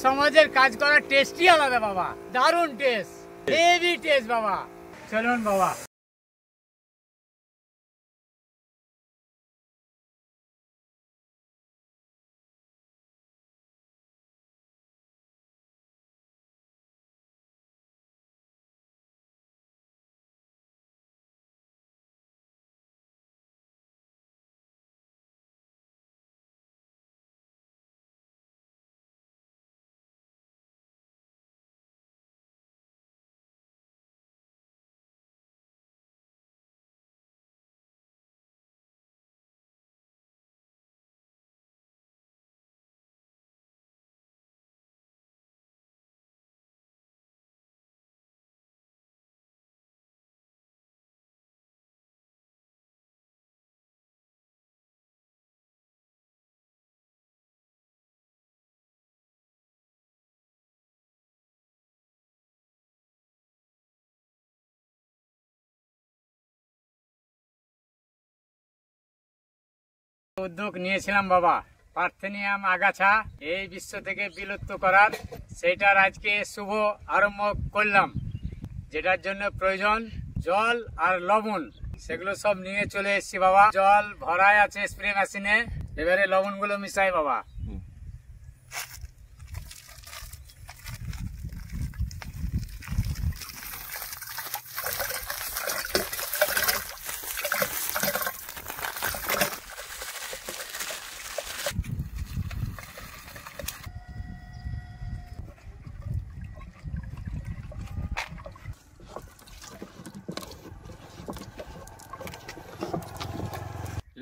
সমাজের কাজ করার টেস্টই আলাদা বাবা, দারুণ টেস্ট, হেভি টেস্ট বাবা। চলুন বাবা। উদ্যোগ নিয়েছিলাম বাবা পার্থেনিয়াম আগাছা এই বিশ্ব থেকে বিলুপ্ত করার, সেটার আজকে শুভ আরম্ভ করলাম। যেটার জন্য প্রয়োজন জল আর লবণ, সেগুলো সব নিয়ে চলে এসেছি বাবা। জল ভরাই আছে স্প্রে মেশিনে, এবারে লবণগুলো মিশাই বাবা।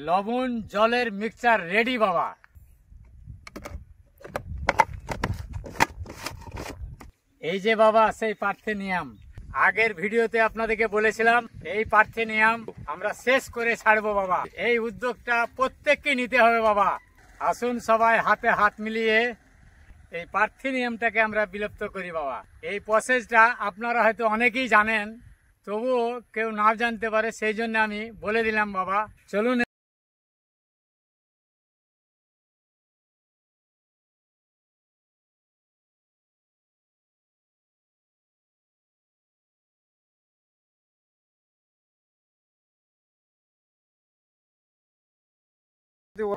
লবণ জলের মিক্সচার রেডি বাবা। এই যে বাবা সেই পার্থেনিয়াম, আগের ভিডিওতে আপনাদেরকে বলেছিলাম এই পার্থেনিয়াম আমরা শেষ করে ছাড়বো বাবা। এই উদ্যোগটা প্রত্যেককে নিতে হবে বাবা। আসুন সবাই হাতে হাত মিলিয়ে এই পার্থেনিয়ামটাকে আমরা বিলুপ্ত করি বাবা। এই প্রসেসটা আপনারা হয়তো অনেকেই জানেন, তবুও কেউ না জানতে পারে, সেই জন্য আমি বলে দিলাম বাবা। চলুন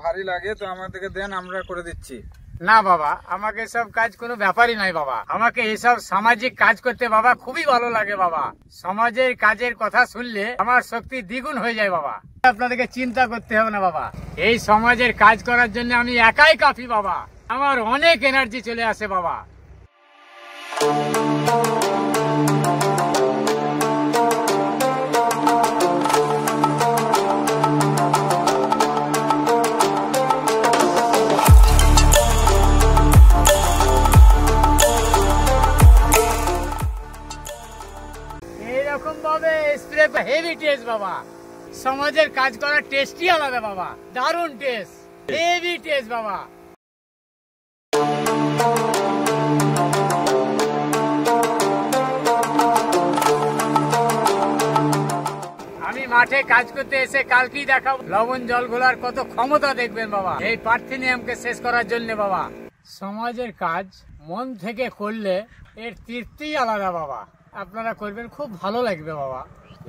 ভারী লাগে তো আমাদেরকে দেন, আমরা করে দিচ্ছি। না বাবা, আমাকে সব কাজ কোনো ব্যাপারই নাই বাবা। আমাকে এইসব সামাজিক কাজ করতে বাবা খুবই ভালো লাগে বাবা। সমাজের কাজের কথা শুনলে আমার শক্তি দ্বিগুণ হয়ে যায় বাবা। আপনাদেরকে চিন্তা করতে হবে না বাবা, এই সমাজের কাজ করার জন্য আমি একাই কাফি বাবা। আমার অনেক এনার্জি চলে আসে বাবা। এইরকম ভাবে স্প্রে হেভি টেস্ট বাবা। সমাজের কাজ করার টেস্টই আলাদা বাবা, দারুণ টেস্ট, হেভি টেস্ট বাবা। আমি মাঠে কাজ করতে এসে কালকেই দেখাবো লবণ জল ঘোলার কত ক্ষমতা দেখবেন বাবা এই পার্থেনিয়ামকে শেষ করার জন্য বাবা। সমাজের কাজ মন থেকে করলে এর তৃপ্তি আলাদা বাবা। আপনারা করবেন, খুব ভালো লাগবে বাবা।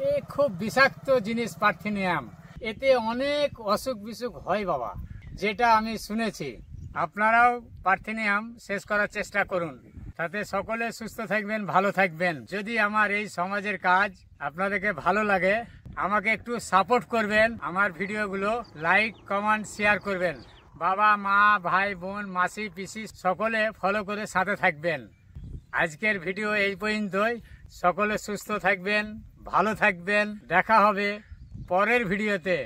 এ খুব বিষাক্ত জিনিস পার্থেনিয়াম, এতে অনেক অসুখ বিসুখ হয় বাবা, যেটা আমি শুনেছি। আপনারাও পার্থেনিয়াম শেষ করার চেষ্টা করুন, তাতে সকলে সুস্থ থাকবেন, ভালো থাকবেন। যদি আমার এই সমাজের কাজ আপনাদেরকে ভালো লাগে, আমাকে একটু সাপোর্ট করবেন। আমার ভিডিওগুলো লাইক কমেন্ট শেয়ার করবেন। বাবা মা ভাই বোন মাসি পিসি সকলে ফলো করে সাথে থাকবেন। আজকের ভিডিও এই পর্যন্তই। সকলে সুস্থ থাকবেন, ভালো থাকবেন। দেখা হবে পরের ভিডিওতে।